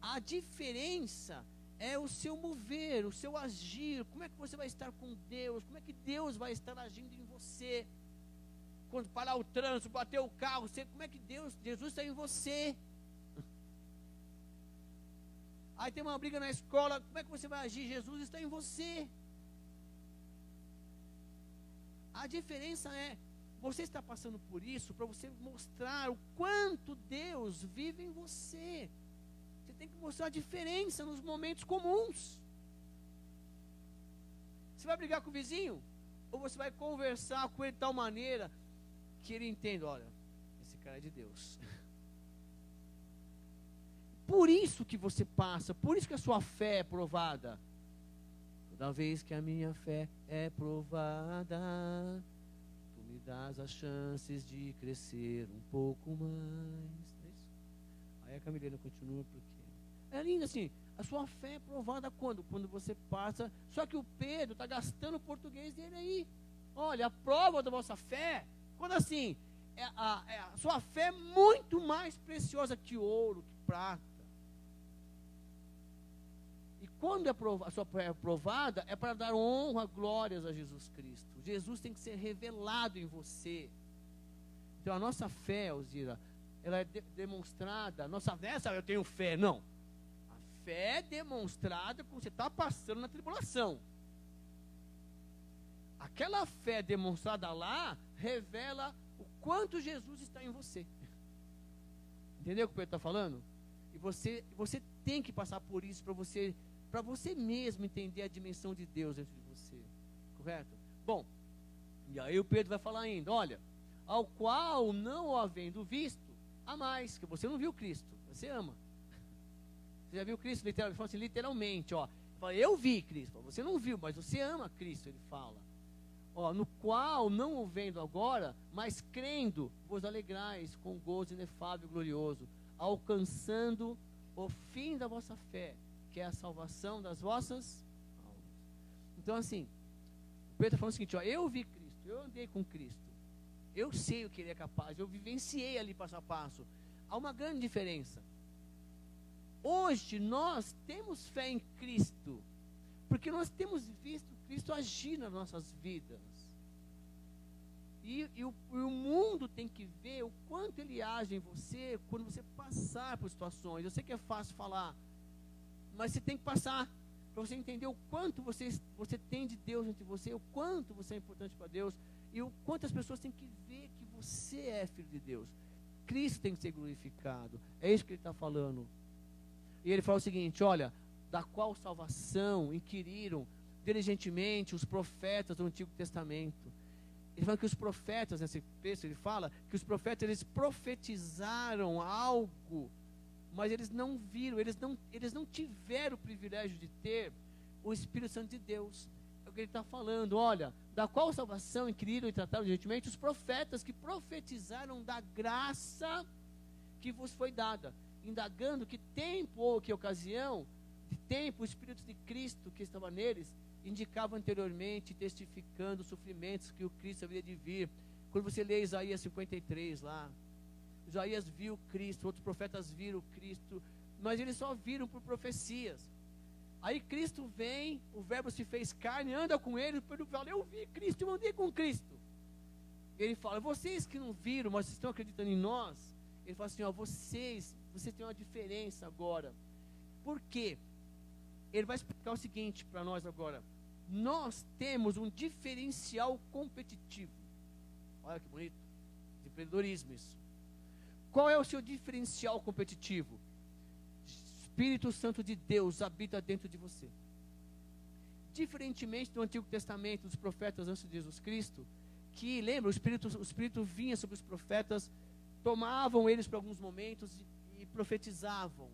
A diferença é o seu mover, o seu agir. Como é que você vai estar com Deus? Como é que Deus vai estar agindo em você? Quando parar o trânsito, bater o carro, como é que Jesus está em você? Aí tem uma briga na escola, como é que você vai agir? Jesus está em você. A diferença é, você está passando por isso para você mostrar o quanto Deus vive em você. Você tem que mostrar a diferença nos momentos comuns. Você vai brigar com o vizinho? Ou você vai conversar com ele de tal maneira que ele entenda, olha, esse cara é de Deus. Por isso que você passa, por isso que a sua fé é provada. Toda vez que a minha fé é provada, tu me dás as chances de crescer um pouco mais. É isso? Aí a Camilena continua porque é lindo assim, a sua fé é provada quando? Quando você passa, só que o Pedro está gastando o português dele aí. Olha, a prova da vossa fé, quando assim, a sua fé é muito mais preciosa que ouro, que prata. E quando a sua fé é provada, é para dar honra, glórias a Jesus Cristo. Jesus tem que ser revelado em você. Então a nossa fé, Alzira, ela é demonstrada, nossa fé, sabe, eu tenho fé, não. A fé é demonstrada quando você está passando na tribulação. Aquela fé demonstrada lá, revela o quanto Jesus está em você. Entendeu o que o Pedro está falando? E você tem que passar por isso para você mesmo entender a dimensão de Deus dentro de você. Correto? Bom, e aí o Pedro vai falar ainda, olha, ao qual não o havendo visto, a mais, que você não viu Cristo, você ama. Você já viu Cristo literalmente? Ele fala assim, literalmente, ó. Ele fala, eu vi Cristo, você não viu, mas você ama Cristo, ele fala. Ó, no qual, não o vendo agora, mas crendo, vos alegrais com gozo inefável e glorioso, alcançando o fim da vossa fé, que é a salvação das vossas almas. Então assim, o Pedro está falando o seguinte, ó, eu vi Cristo, eu andei com Cristo, eu sei o que ele é capaz, eu vivenciei ali passo a passo. Há uma grande diferença. Hoje nós temos fé em Cristo, porque nós temos visto Cristo agir nas nossas vidas. E o mundo tem que ver o quanto ele age em você quando você passar por situações. Eu sei que é fácil falar, mas você tem que passar para você entender o quanto você tem de Deus entre você, o quanto você é importante para Deus e o quanto as pessoas têm que ver que você é filho de Deus. Cristo tem que ser glorificado. É isso que ele está falando. E ele fala o seguinte, olha, da qual salvação inquiriram diligentemente os profetas do Antigo Testamento. Ele fala que os profetas, nesse texto ele fala que os profetas eles profetizaram algo, mas eles não viram, eles não tiveram o privilégio de ter o Espírito Santo de Deus. É o que ele está falando, olha, da qual salvação inquiriram e trataram diligentemente os profetas que profetizaram da graça que vos foi dada, indagando que tempo ou que ocasião de tempo o Espírito de Cristo que estava neles indicava anteriormente, testificando os sofrimentos que o Cristo haveria de vir. Quando você lê Isaías 53 lá, Isaías viu Cristo, outros profetas viram Cristo, mas eles só viram por profecias. Aí Cristo vem, o verbo se fez carne, anda com ele, ele fala, eu vi Cristo, eu andei com Cristo. Ele fala, vocês que não viram, mas estão acreditando em nós, ele fala assim, ó, vocês têm uma diferença agora. Por quê? Ele vai explicar o seguinte para nós agora. Nós temos um diferencial competitivo. Olha que bonito. De empreendedorismo isso. Qual é o seu diferencial competitivo? Espírito Santo de Deus habita dentro de você. Diferentemente do Antigo Testamento, dos profetas antes de Jesus Cristo, que, lembra, o Espírito vinha sobre os profetas, tomavam eles por alguns momentos e profetizavam.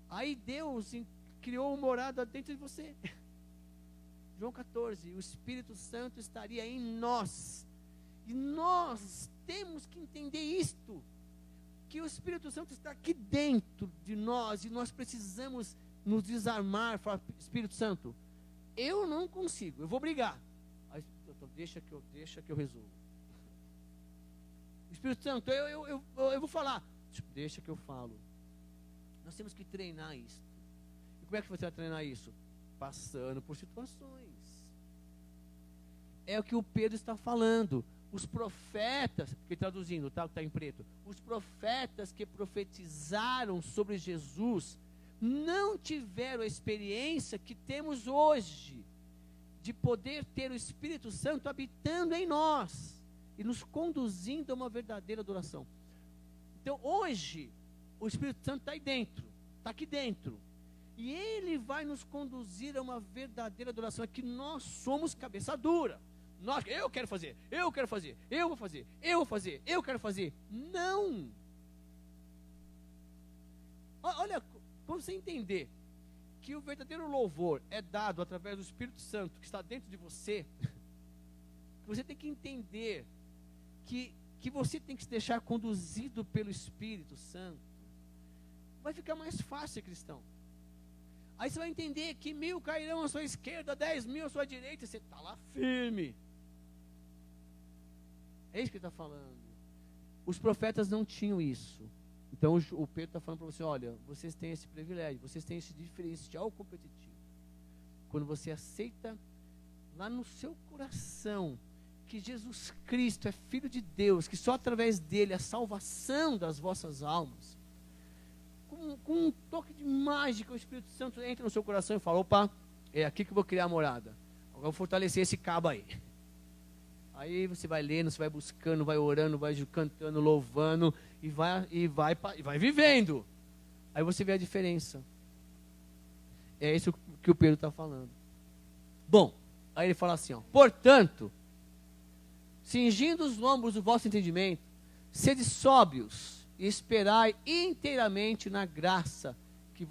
Aí Deus criou uma morada dentro de você. João 14, o Espírito Santo estaria em nós. E nós temos que entender isto, que o Espírito Santo está aqui dentro de nós, e nós precisamos nos desarmar, falar, Espírito Santo, eu não consigo, eu vou brigar. Aí, então, deixa que eu resolvo. Espírito Santo, eu vou falar, deixa que eu falo. Nós temos que treinar isso. E como é que você vai treinar isso? Passando por situações. É o que o Pedro está falando. Os profetas, que traduzindo, tá, que está em preto, os profetas que profetizaram sobre Jesus não tiveram a experiência que temos hoje, de poder ter o Espírito Santo habitando em nós e nos conduzindo a uma verdadeira adoração. Então hoje o Espírito Santo está aí dentro, está aqui dentro, e ele vai nos conduzir a uma verdadeira adoração. É que nós somos cabeça dura. Eu quero fazer, eu quero fazer, eu vou fazer, eu vou fazer, eu quero fazer. Não. Olha, para você entender que o verdadeiro louvor é dado através do Espírito Santo que está dentro de você, você tem que entender que você tem que se deixar conduzido pelo Espírito Santo. Vai ficar mais fácil, cristão. Aí você vai entender que 1000 cairão à sua esquerda, 10.000 à sua direita, e você está lá firme. É isso que ele está falando. Os profetas não tinham isso. Então o Pedro está falando para você, olha, vocês têm esse privilégio, vocês têm esse diferencial competitivo. Quando você aceita lá no seu coração que Jesus Cristo é Filho de Deus, que só através dele a salvação das vossas almas, com um toque de mágica, o Espírito Santo entra no seu coração e fala, opa, é aqui que eu vou criar a morada. Agora eu vou fortalecer esse cabo aí. Aí você vai lendo, você vai buscando, vai orando, vai cantando, louvando, e vai vivendo. Aí você vê a diferença. É isso que o Pedro está falando. Bom, aí ele fala assim, ó, portanto, cingindo os lombos do vosso entendimento, sede sóbrios, e esperai inteiramente na graça que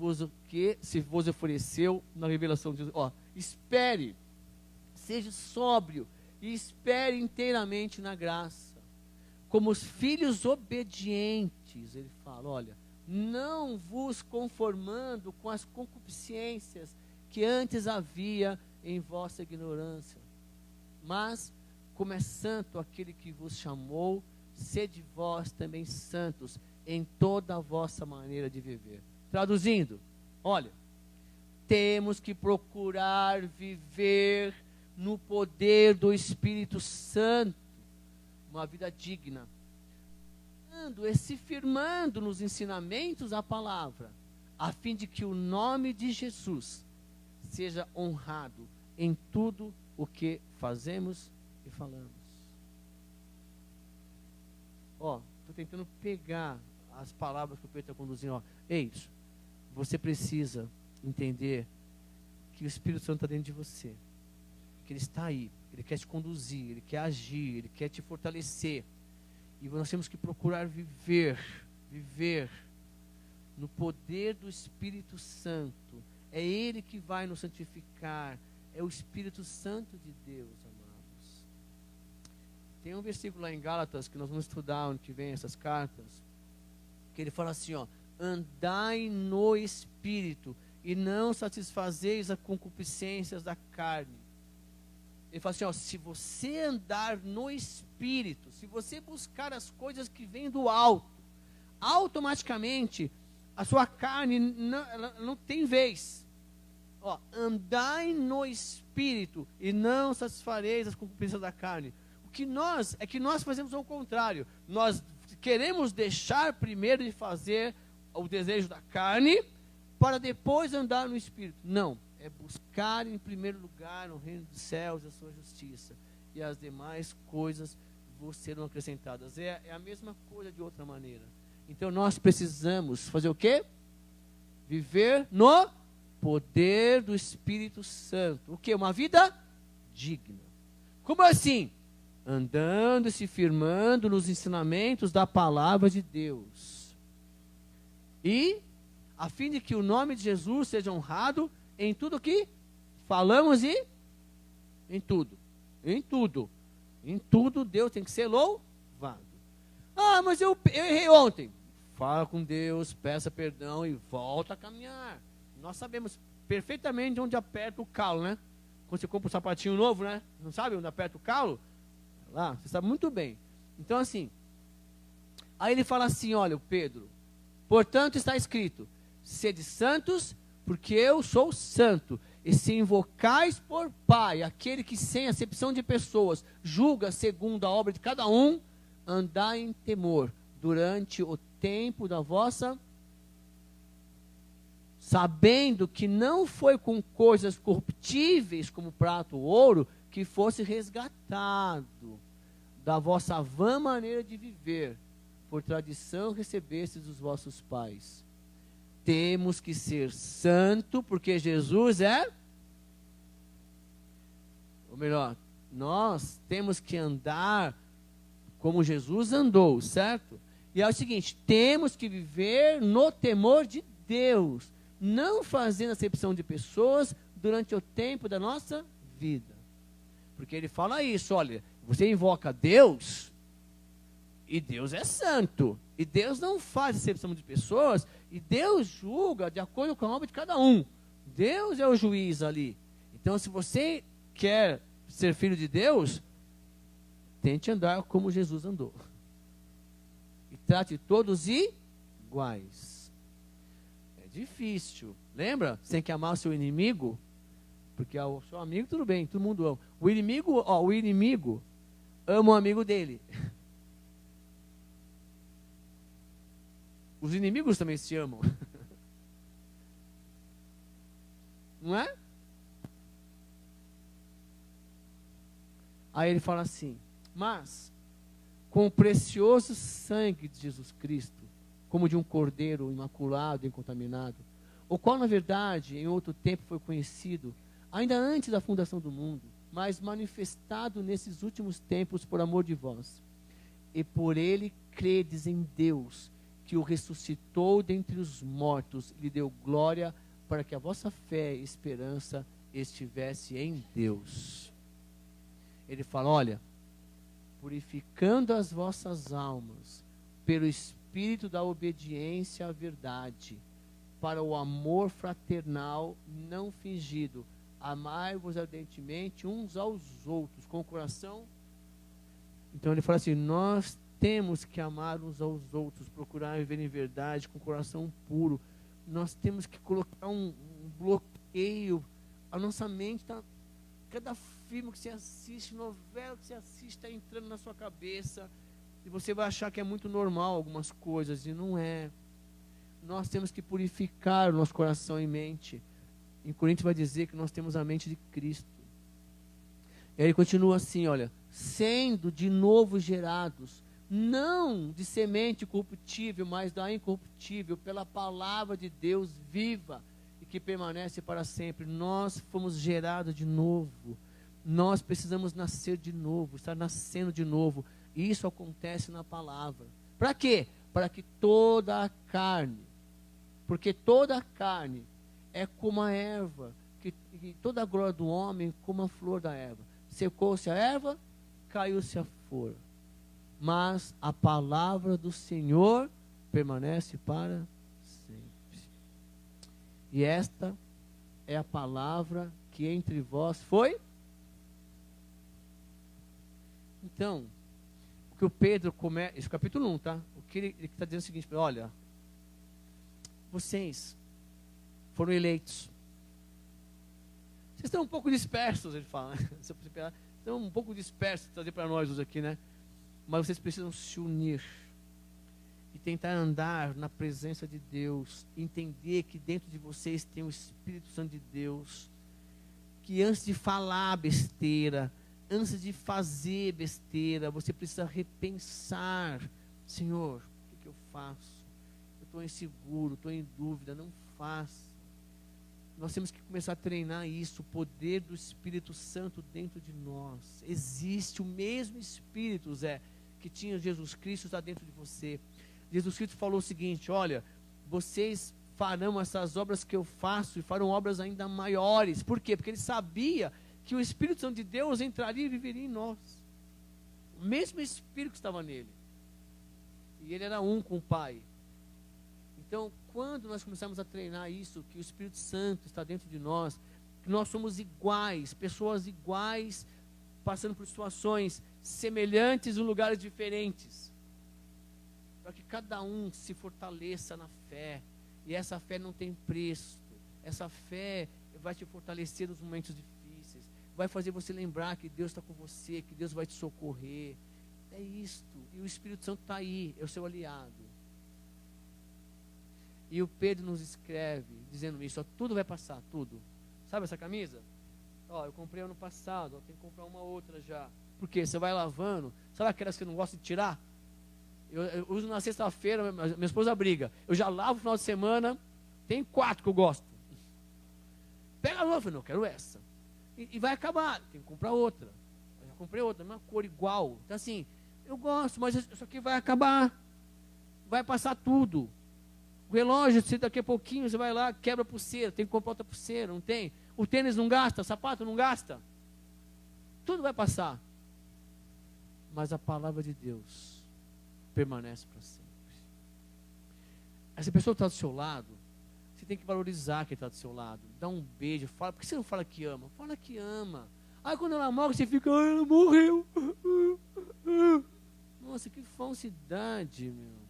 se vos ofereceu na revelação de Deus. Ó, espere, seja sóbrio e espere inteiramente na graça, como os filhos obedientes. Ele fala, olha, não vos conformando com as concupiscências que antes havia em vossa ignorância, mas como é santo aquele que vos chamou, sede vós também santos em toda a vossa maneira de viver. Traduzindo, olha, temos que procurar viver no poder do Espírito Santo, uma vida digna, se firmando nos ensinamentos da palavra, a fim de que o nome de Jesus seja honrado em tudo o que fazemos e falamos. Ó, estou tentando pegar as palavras que o Pedro está conduzindo. Ó, isso, você precisa entender que o Espírito Santo está dentro de você, que ele está aí, ele quer te conduzir, ele quer agir, ele quer te fortalecer, e nós temos que procurar viver no poder do Espírito Santo. É ele que vai nos santificar, é o Espírito Santo de Deus, amados. Tem um versículo lá em Gálatas que nós vamos estudar onde que vem essas cartas, que ele fala assim, ó, andai no Espírito e não satisfazeis as concupiscências da carne. Ele fala assim, ó, se você andar no Espírito, se você buscar as coisas que vêm do alto, automaticamente a sua carne ela não tem vez. Ó, andai no Espírito e não satisfareis as concupiscências da carne. O que nós fazemos ao contrário. Nós queremos deixar primeiro de fazer o desejo da carne para depois andar no Espírito. Não, é buscar em primeiro lugar o reino dos céus e a sua justiça, e as demais coisas vos serão acrescentadas. É a mesma coisa de outra maneira. Então nós precisamos fazer o quê? Viver no poder do Espírito Santo. O quê? Uma vida digna. Como assim? Andando e se firmando nos ensinamentos da palavra de Deus. E a fim de que o nome de Jesus seja honrado em tudo que falamos e em tudo. Em tudo. Em tudo Deus tem que ser louvado. Ah, mas eu errei ontem. Fala com Deus, peça perdão e volta a caminhar. Nós sabemos perfeitamente onde aperta o calo, né? Quando você compra um sapatinho novo, né? Não sabe onde aperta o calo? Lá, você sabe muito bem. Então assim, aí ele fala assim, olha, o Pedro, portanto está escrito, sede santos, porque eu sou santo. E se invocais por Pai, aquele que sem acepção de pessoas julga segundo a obra de cada um, andai em temor durante o tempo da vossa, sabendo que não foi com coisas corruptíveis como prata ou ouro que fosse resgatado da vossa vã maneira de viver, por tradição recebestes dos vossos pais. Temos que ser santo, porque Jesus é, ou melhor, nós temos que andar como Jesus andou, certo? E é o seguinte, temos que viver no temor de Deus, não fazendo acepção de pessoas durante o tempo da nossa vida. Porque ele fala isso, olha, você invoca Deus, e Deus é santo, e Deus não faz acepção de pessoas, e Deus julga de acordo com a obra de cada um. Deus é o juiz ali. Então, se você quer ser filho de Deus, tente andar como Jesus andou. E trate todos iguais. É difícil. Lembra? Você tem que amar o seu inimigo, porque o seu amigo, tudo bem, todo mundo ama. O inimigo ama o amigo dele. Os inimigos também se amam. Não é? Aí ele fala assim, mas com o precioso sangue de Jesus Cristo, como de um cordeiro imaculado e incontaminado, o qual na verdade em outro tempo foi conhecido, ainda antes da fundação do mundo, mas manifestado nesses últimos tempos por amor de vós. E por ele credes em Deus, que o ressuscitou dentre os mortos, lhe deu glória, para que a vossa fé e esperança estivesse em Deus. Ele fala, olha, purificando as vossas almas, pelo espírito da obediência à verdade, para o amor fraternal não fingido, amai-vos ardentemente uns aos outros, com o coração. Então ele fala assim, nós temos que amar uns aos outros, procurar viver em verdade, com o coração puro. Nós temos que colocar um bloqueio. A nossa mente está, cada filme que você assiste, novela que você assiste, está entrando na sua cabeça, e você vai achar que é muito normal algumas coisas, e não é. Nós temos que purificar o nosso coração e mente. Em Coríntios vai dizer que nós temos a mente de Cristo. E aí ele continua assim, olha, sendo de novo gerados, não de semente corruptível, mas da incorruptível, pela palavra de Deus viva e que permanece para sempre. Nós fomos gerados de novo. Nós precisamos nascer de novo, estar nascendo de novo. E isso acontece na palavra. Para quê? Para que toda a carne, porque toda a carne é como a erva, que toda a glória do homem como a flor da erva. Secou-se a erva, caiu-se a flor. Mas a palavra do Senhor permanece para sempre. E esta é a palavra que entre vós foi Então, o que o Pedro começa, esse capítulo 1, tá? O que ele está dizendo é o seguinte: olha, vocês foram eleitos. Vocês estão um pouco dispersos, ele fala. Estão um pouco dispersos, trazer para nós hoje aqui, né? Mas vocês precisam se unir e tentar andar na presença de Deus, entender que dentro de vocês tem o Espírito Santo de Deus, que antes de falar besteira, antes de fazer besteira, você precisa repensar: Senhor, o que eu faço? Eu estou inseguro, estou em dúvida, não faça. Nós temos que começar a treinar isso, o poder do Espírito Santo dentro de nós. Existe o mesmo Espírito, Zé, que tinha Jesus Cristo, está dentro de você. Jesus Cristo falou o seguinte: olha, vocês farão essas obras que eu faço e farão obras ainda maiores. Por quê? Porque ele sabia que o Espírito Santo de Deus entraria e viveria em nós. O mesmo Espírito que estava nele. E ele era um com o Pai. Então, quando nós começamos a treinar isso, que o Espírito Santo está dentro de nós, que nós somos iguais, pessoas iguais, passando por situações semelhantes em lugares diferentes, para que cada um se fortaleça na fé. E essa fé não tem preço. Essa fé vai te fortalecer nos momentos difíceis, vai fazer você lembrar que Deus está com você, que Deus vai te socorrer. É isto. E o Espírito Santo está aí, é o seu aliado. E o Pedro nos escreve dizendo isso: ó, tudo vai passar, tudo. Sabe essa camisa? Ó, eu comprei ano passado, ó, tem que comprar uma outra já. Por quê? Você vai lavando. Sabe aquelas que eu não gosto de tirar? Eu uso na sexta-feira, minha esposa briga. Eu já lavo no final de semana, tem 4 que eu gosto. Pega a outra, eu falo, não, eu quero essa. E vai acabar, tem que comprar outra. Eu já comprei outra, mesma cor, igual. Então assim, eu gosto, mas isso aqui vai acabar. Vai passar tudo. O relógio, se daqui a pouquinho você vai lá, quebra a pulseira, tem que comprar outra pulseira, não tem? O tênis não gasta, o sapato não gasta. Tudo vai passar. Mas a palavra de Deus permanece para sempre. Essa pessoa que está do seu lado, você tem que valorizar quem está do seu lado. Dá um beijo, fala. Por que você não fala que ama? Fala que ama. Aí quando ela morre, você fica: ela morreu. Nossa, que falsidade, meu.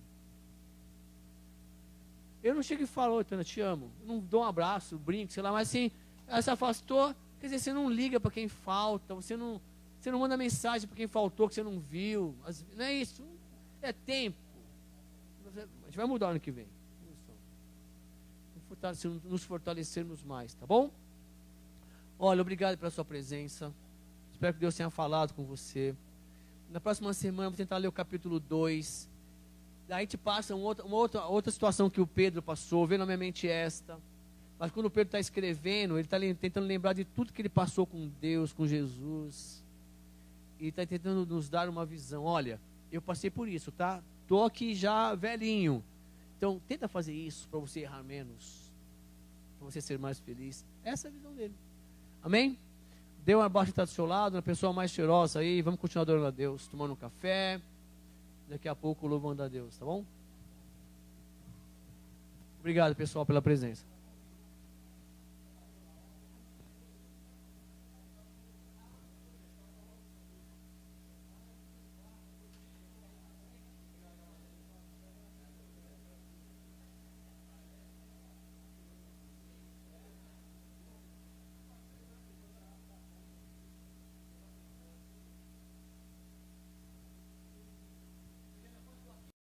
Eu não chego e falo: oi, Tana, te amo. Eu não dou um abraço, brinco, sei lá, mas assim, ela se afastou. Quer dizer, você não liga para quem falta, você não manda mensagem para quem faltou, que você não viu. Não é isso. É tempo. A gente vai mudar ano que vem. Nos fortalecermos mais, tá bom? Olha, obrigado pela sua presença. Espero que Deus tenha falado com você. Na próxima semana eu vou tentar ler o capítulo 2. Daí a gente passa uma outra situação que o Pedro passou, vendo na minha mente esta. Mas quando o Pedro está escrevendo, ele está tentando lembrar de tudo que ele passou com Deus, com Jesus. E está tentando nos dar uma visão. Olha, eu passei por isso, tá? Estou aqui já velhinho. Então, tenta fazer isso para você errar menos. Para você ser mais feliz. Essa é a visão dele. Amém? Dê um abraço que está do seu lado, uma pessoa mais cheirosa aí. Vamos continuar adorando a Deus, tomando um café. Daqui a pouco louvando a Deus, tá bom? Obrigado, pessoal, pela presença.